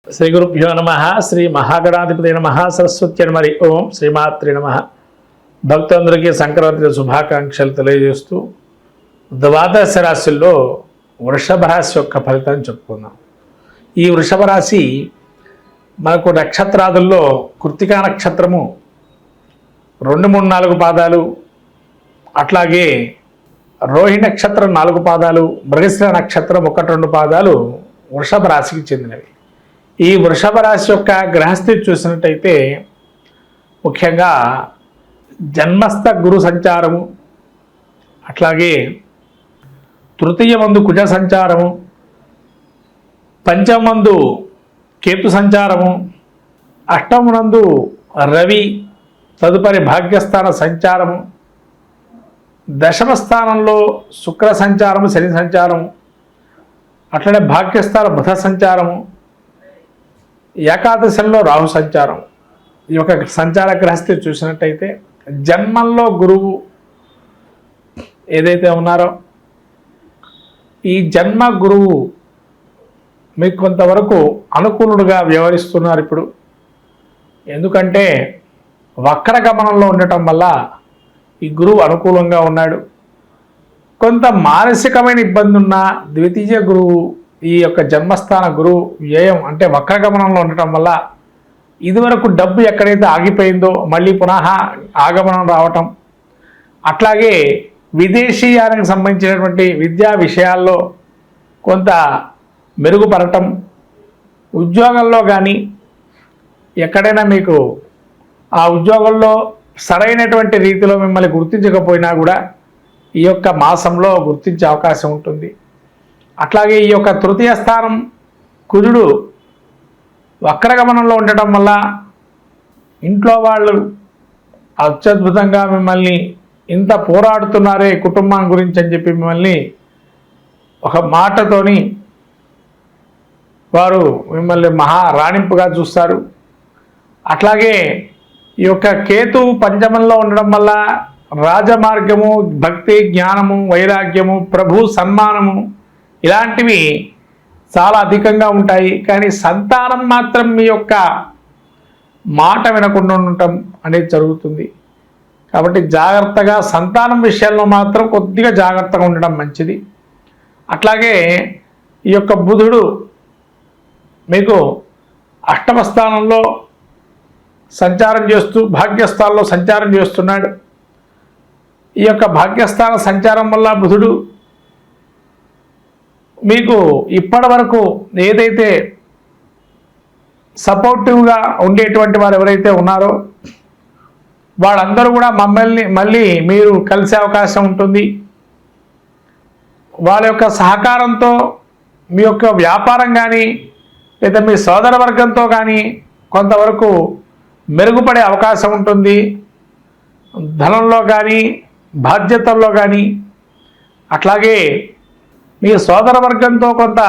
శ్రీ గురుభ్యో నమ. శ్రీ మహాగణాధిపతి నమ. సరస్వతి నమరి. ఓం శ్రీమాత్రి నమ. భక్తులందరికీ సంక్రాంతి శుభాకాంక్షలు తెలియజేస్తూ ద్వాదశ రాశుల్లో వృషభ రాశి యొక్క ఫలితం చెప్పుకుందాం. ఈ వృషభ రాశి మనకు నక్షత్రాదుల్లో కృత్తికా నక్షత్రము 2, 3, 4 పాదాలు, అట్లాగే రోహిణి నక్షత్రం 4 పాదాలు, మృగశిర నక్షత్రం 1, 2 పాదాలు వృషభ రాశికి చెందినవి. ఈ వృషభ రాశి యొక్క గ్రహస్థితి చూసినట్టయితే ముఖ్యంగా జన్మస్థ గురు సంచారము, అట్లాగే తృతీయమందు కుజ సంచారము, పంచమందు కేతు సంచారము, అష్టమనందు రవి, తదుపరి భాగ్యస్థాన సంచారము, దశమ స్థానంలో శుక్ర సంచారము, శని సంచారము, అట్లనే భాగ్యస్థాన బుధ సంచారము, ఏకాదశంలో రాహు సంచారం. ఈ యొక్క సంచార గ్రహస్థితి చూసినట్టయితే జన్మంలో గురువు ఏదైతే ఉన్నారో ఈ జన్మ గురువు మీకు కొంతవరకు అనుకూలుడుగా వ్యవహరిస్తున్నారు ఇప్పుడు. ఎందుకంటే వక్ర గమనంలో ఉండటం వల్ల ఈ గురువు అనుకూలంగా ఉన్నాడు. కొంత మానసికమైన ఇబ్బంది ఉన్న ద్వితీయ గురువు, ఈ యొక్క జన్మస్థాన గురువు వ్యయం అంటే వక్రగమనంలో ఉండటం వల్ల ఇదివరకు డబ్బు ఎక్కడైతే ఆగిపోయిందో మళ్ళీ పునః ఆగమనం రావటం, అట్లాగే విదేశీయానికి సంబంధించినటువంటి విద్యా విషయాల్లో కొంత మెరుగుపడటం, ఉద్యోగంలో కానీ ఎక్కడైనా మీకు ఆ ఉద్యోగంలో సరైనటువంటి రీతిలో మిమ్మల్ని గుర్తించకపోయినా కూడా ఈ యొక్క మాసంలో గుర్తించే అవకాశం ఉంటుంది. అట్లాగే ఈ యొక్క తృతీయ స్థానం కుజుడు వక్రగమనంలో ఉండటం వల్ల ఇంట్లో వాళ్ళు అత్యద్భుతంగా మిమ్మల్ని ఇంత పోరాడుతున్నారే కుటుంబం గురించి అని చెప్పి మిమ్మల్ని ఒక మాటతోని వారు మిమ్మల్ని మహా రాణింపుగా చూస్తారు. అట్లాగే ఈ యొక్క కేతు పంచమంలో ఉండడం వల్ల రాజమార్గము, భక్తి, జ్ఞానము, వైరాగ్యము, ప్రభు సన్మానము ఇలాంటివి చాలా అధికంగా ఉంటాయి. కానీ సంతానం మాత్రం మీ యొక్క మాట వినకుండా ఉండటం అనేది జరుగుతుంది. కాబట్టి జాగ్రత్తగా సంతానం విషయంలో మాత్రం కొద్దిగా జాగ్రత్తగా ఉండడం మంచిది. అట్లాగే ఈ యొక్క బుధుడు మీకు అష్టమ స్థానంలో సంచారం చేస్తూ భాగ్యస్థానంలో సంచారం చేస్తున్నాడు. ఈ యొక్క భాగ్యస్థాన సంచారం వల్ల బుధుడు మీకు ఇప్పటి వరకు ఏదైతే సపోర్టివ్గా ఉండేటువంటి వారు ఎవరైతే ఉన్నారో వాళ్ళందరూ కూడా మళ్ళీ మీరు కలిసే అవకాశం ఉంటుంది. వాళ్ళ యొక్క సహకారంతో మీ యొక్క వ్యాపారం కానీ లేదా మీ సోదర వర్గంతో కానీ కొంతవరకు మెరుగుపడే అవకాశం ఉంటుంది. ధనంలో కానీ బాధ్యతల్లో కానీ అట్లాగే మీ సోదర వర్గంతో కొంత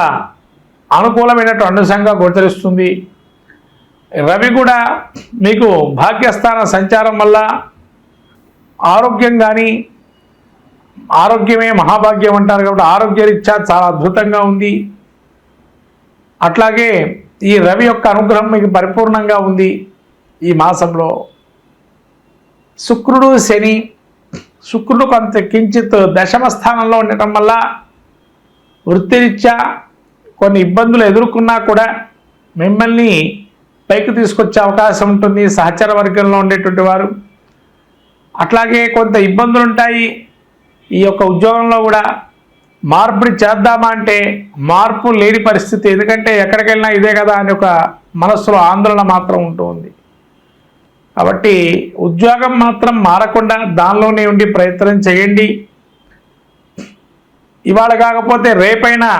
అనుకూలమైనటువంటి అంశంగా గోచరిస్తుంది. రవి కూడా మీకు భాగ్యస్థాన సంచారం వల్ల ఆరోగ్యం కానీ, ఆరోగ్యమే మహాభాగ్యం అంటారు కాబట్టి ఆరోగ్యరీత్యా చాలా అద్భుతంగా ఉంది. అట్లాగే ఈ రవి యొక్క అనుగ్రహం మీకు పరిపూర్ణంగా ఉంది ఈ మాసంలో. శుక్రుడు, శని, శుక్రుడు కొంత కించిత్ దశమ స్థానంలో ఉండటం వల్ల వృత్తిరీత్యా కొన్ని ఇబ్బందులు ఎదుర్కొన్నా కూడా మిమ్మల్ని పైకి తీసుకొచ్చే అవకాశం ఉంటుంది సహచర వర్గంలో ఉండేటువంటి వారు. అట్లాగే కొంత ఇబ్బందులు ఉంటాయి. ఈ యొక్క ఉద్యోగంలో కూడా మార్పుని చేద్దామా అంటే మార్పు లేని పరిస్థితి. ఎందుకంటే ఎక్కడికి వెళ్ళినా ఇదే కదా అని ఒక మనస్సులో ఆందోళన మాత్రం ఉంటుంది. కాబట్టి ఉద్యోగం మాత్రం మారకుండా దానిలోనే ఉండి ప్రయత్నం చేయండి. ఇవాళ కాకపోతే రేపైనా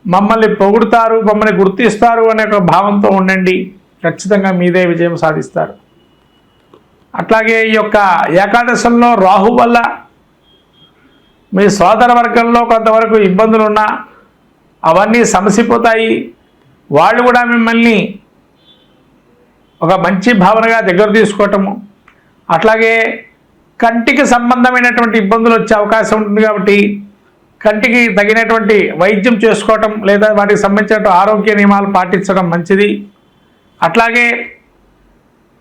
మమ్మల్ని పొగుడుతారు, మమ్మల్ని గుర్తిస్తారు అనే ఒక భావంతో ఉండండి. ఖచ్చితంగా మీదే విజయం సాధిస్తారు. అట్లాగే ఈ యొక్క ఏకాదశంలో రాహు వల్ల మీ సోదర వర్గంలో కొంతవరకు ఇబ్బందులు ఉన్నా అవన్నీ సమసిపోతాయి. వాళ్ళు కూడా మిమ్మల్ని ఒక మంచి భావనగా దగ్గర తీసుకోవటము, అట్లాగే కంటికి సంబంధమైనటువంటి ఇబ్బందులు వచ్చే అవకాశం ఉంటుంది. కాబట్టి కంటికి తగినటువంటి వైద్యం చేసుకోవటం లేదా వాటికి సంబంధించిన ఆరోగ్య నియమాలు పాటించడం మంచిది. అట్లాగే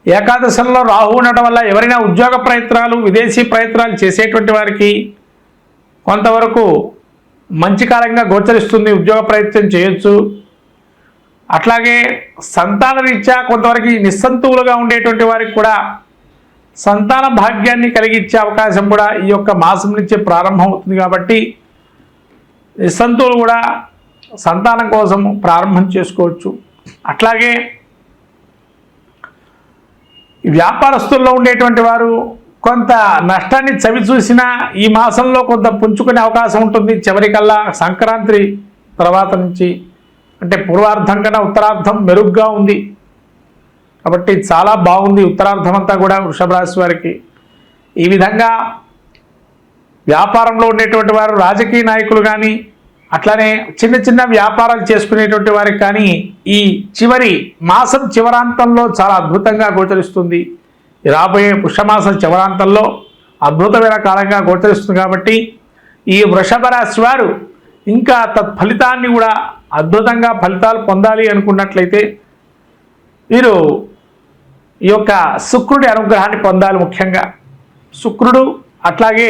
ఏకాదశంలో రాహు ఉండటం వల్ల ఎవరైనా ఉద్యోగ ప్రయత్నాలు విదేశీ ప్రయత్నాలు చేసేటువంటి వారికి కొంతవరకు మంచి కాలంగా గోచరిస్తుంది, ఉద్యోగ ప్రయత్నం చేయొచ్చు. అట్లాగే సంతాన రీత్యా కొంతవరకు నిస్సంతువులుగా ఉండేటువంటి వారికి కూడా సంతాన భాగ్యాన్ని కలిగించే అవకాశం కూడా ఈ యొక్క మాసం నుంచి ప్రారంభం అవుతుంది. కాబట్టి నిస్సంతువులు కూడా సంతానం కోసం ప్రారంభం చేసుకోవచ్చు. అట్లాగే వ్యాపారస్తుల్లో ఉండేటువంటి వారు కొంత నష్టాన్ని చవి చూసినా ఈ మాసంలో కొంత పుంజుకునే అవకాశం ఉంటుంది. చివరికల్లా సంక్రాంతి తర్వాత నుంచి అంటే పూర్వార్ధం కన్నా ఉత్తరార్ధం మెరుగ్గా ఉంది కాబట్టి చాలా బాగుంది ఉత్తరార్ధం అంతా కూడా వృషభ రాశి వారికి. ఈ విధంగా వ్యాపారంలో ఉండేటువంటి వారు, రాజకీయ నాయకులు కానీ అట్లానే చిన్న చిన్న వ్యాపారాలు చేసుకునేటువంటి వారికి కానీ ఈ చివరి మాసం చివరాంతంలో చాలా అద్భుతంగా గోచరిస్తుంది. రాబోయే పుష్యమాసం చివరాంతంలో అద్భుతమైన కాలంగా గోచరిస్తుంది. కాబట్టి ఈ వృషభ రాశి వారు ఇంకా తత్ఫలితాన్ని కూడా అద్భుతంగా ఫలితాలు పొందాలి అనుకున్నట్లయితే వీరు ఈ యొక్క శుక్రుడి అనుగ్రహాన్ని పొందాలి. ముఖ్యంగా శుక్రుడు అట్లాగే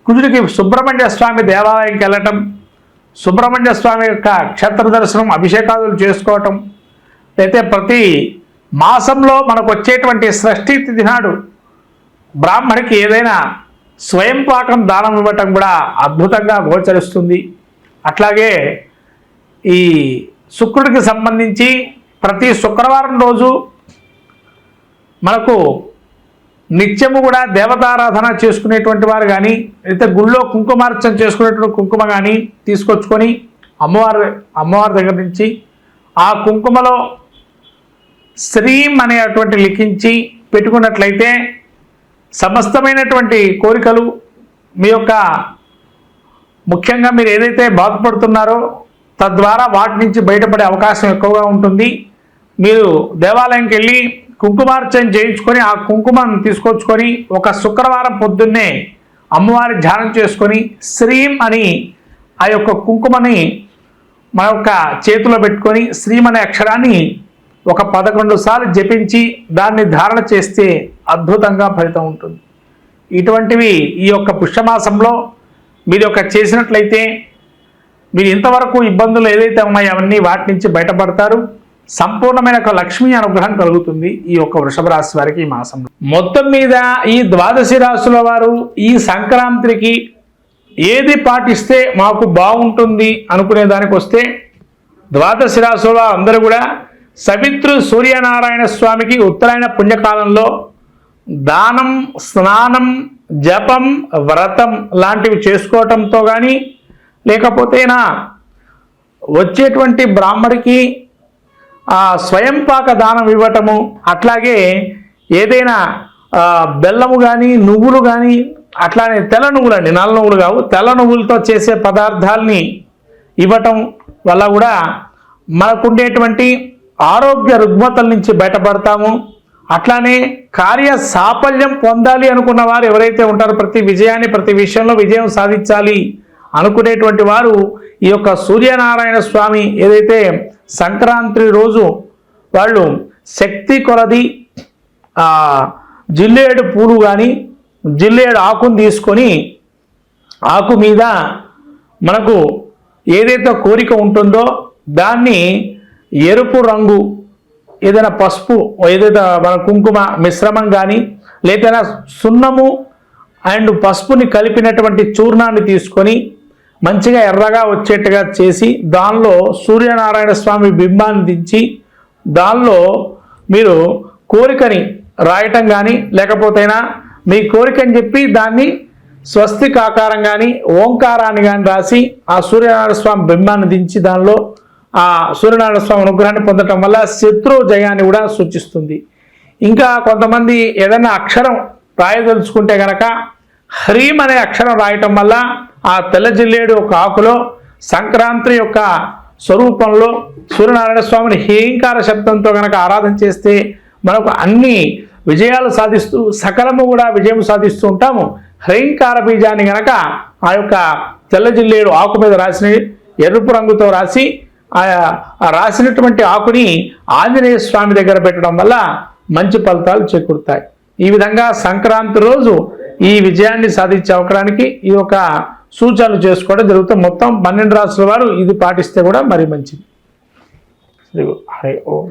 కుజుడికి సుబ్రహ్మణ్య స్వామి దేవాలయంకి వెళ్ళటం, సుబ్రహ్మణ్య స్వామి యొక్క క్షేత్ర దర్శనం, అభిషేకాదులు చేసుకోవటం, అయితే ప్రతి మాసంలో మనకు వచ్చేటువంటి షష్ఠీ తిథి నాడు బ్రాహ్మడికి ఏదైనా స్వయం పాకం దానం ఇవ్వటం కూడా అద్భుతంగా గోచరిస్తుంది. అట్లాగే ఈ శుక్రుడికి సంబంధించి ప్రతి శుక్రవారం రోజు మనకు నిత్యము కూడా దేవతారాధన చేసుకునేటువంటి వారు కానీ అయితే గుళ్ళో కుంకుమార్చన చేసుకునేటువంటి కుంకుమ కానీ తీసుకొచ్చుకొని అమ్మవారి దగ్గర నుంచి ఆ కుంకుమలో శ్రీం అనేటువంటి లిఖించి పెట్టుకున్నట్లయితే సమస్తమైనటువంటి కోరికలు మీ యొక్క ముఖ్యంగా మీరు ఏదైతే బాధపడుతున్నారో తద్వారా వాటి నుంచి బయటపడే అవకాశం ఎక్కువగా ఉంటుంది. మీరు దేవాలయంకి వెళ్ళి కుంకుమార్చన చేయించుకొని ఆ కుంకుమను తీసుకొచ్చుకొని ఒక శుక్రవారం పొద్దున్నే అమ్మవారి ధ్యానం చేసుకొని శ్రీం అని ఆ యొక్క కుంకుమని మన యొక్క చేతిలో పెట్టుకొని శ్రీం అనే అక్షరాన్ని ఒక 11 సార్లు జపించి దాన్ని ధారణ చేస్తే అద్భుతంగా ఫలితం ఉంటుంది. ఇటువంటివి ఈ యొక్క పుష్యమాసంలో మీరు చేసినట్లయితే మీరు ఇంతవరకు ఇబ్బందులు ఏదైతే ఉన్నాయో అవన్నీ వాటి నుంచి బయటపడతారు. సంపూర్ణమైన ఒక లక్ష్మీ అనుగ్రహం కలుగుతుంది ఈ యొక్క వృషభ రాశి వారికి ఈ మాసంలో. మొత్తం మీద ఈ ద్వాదశి రాశుల వారు ఈ సంక్రాంతికి ఏది పాటిస్తే మాకు బాగుంటుంది అనుకునే దానికి వస్తే ద్వాదశి రాశుల అందరూ కూడా సవిత్రు సూర్యనారాయణ స్వామికి ఉత్తరాయణ పుణ్యకాలంలో దానం, స్నానం, జపం, వ్రతం లాంటివి చేసుకోవటంతో కానీ లేకపోతేనా వచ్చేటువంటి బ్రాహ్మడికి స్వయం పాక దానం ఇవ్వటము, అట్లాగే ఏదైనా బెల్లము కానీ నువ్వులు కానీ అట్లానే తెల్ల నువ్వులండి, నల్ల నువ్వులు కావు, తెల్ల నువ్వులతో చేసే పదార్థాలని ఇవ్వటం వల్ల కూడా మనకుండేటువంటి ఆరోగ్య రుగ్మతల నుంచి బయటపడతాము. అట్లానే కార్య సాఫల్యం పొందాలి అనుకున్న వారు ఎవరైతే ఉంటారో ప్రతి విషయంలో విజయం సాధించాలి అనుకునేటువంటి వారు ఈ యొక్క సూర్యనారాయణ స్వామి ఏదైతే సంక్రాంతి రోజు వాళ్ళు శక్తి కొలది జిల్లేడు పూలు కానీ జిల్లేడు ఆకును తీసుకొని ఆకు మీద మనకు ఏదైతే కోరిక ఉంటుందో దాన్ని ఎరుపు రంగు ఏదైనా పసుపు ఏదైతే మన కుంకుమ మిశ్రమం కానీ లేదైనా సున్నము అండ్ పసుపుని కలిపినటువంటి చూర్ణాన్ని తీసుకొని మంచిగా ఎర్రగా వచ్చేట్టుగా చేసి దానిలో సూర్యనారాయణ స్వామి బింబాన్ని దించి దానిలో మీరు కోరికని రాయటం కానీ లేకపోతేనా మీ కోరికని చెప్పి దాన్ని స్వస్తిక్ ఆకారం కానీ ఓంకారాన్ని కానీ రాసి ఆ సూర్యనారాయణ స్వామి బింబాన్ని దించి దానిలో ఆ సూర్యనారాయణ స్వామి అనుగ్రహాన్ని పొందటం వల్ల శత్రు జయాన్ని కూడా సూచిస్తుంది. ఇంకా కొంతమంది ఏదైనా అక్షరం రాయదలుచుకుంటే కనుక హ్రీం అనే అక్షరం రాయటం వల్ల ఆ తెల్ల జిల్లేడు ఒక ఆకులో సంక్రాంతి యొక్క స్వరూపంలో సూర్యనారాయణ స్వామిని హేంకార శబ్దంతో కనుక ఆరాధన చేస్తే మనకు అన్ని విజయాలు సాధిస్తూ సకలము కూడా విజయం సాధిస్తూ ఉంటాము. హ్రీంకార బీజాన్ని గనక ఆ యొక్క తెల్ల జిల్లేడు ఆకు మీద రాసి ఎరుపు రంగుతో రాసి ఆ రాసినటువంటి ఆకుని ఆంజనేయ స్వామి దగ్గర పెట్టడం వల్ల మంచి ఫలితాలు చేకూరుతాయి. ఈ విధంగా సంక్రాంతి రోజు ఈ విజయాన్ని సాధించే అవకాశానికి ఈ యొక్క సూచనలు చేసుకోవడం జరుగుతుంది. మొత్తం 12 రాసుల వారు ఇది పాటిస్తే కూడా మరి మంచిది. హరి ఓం.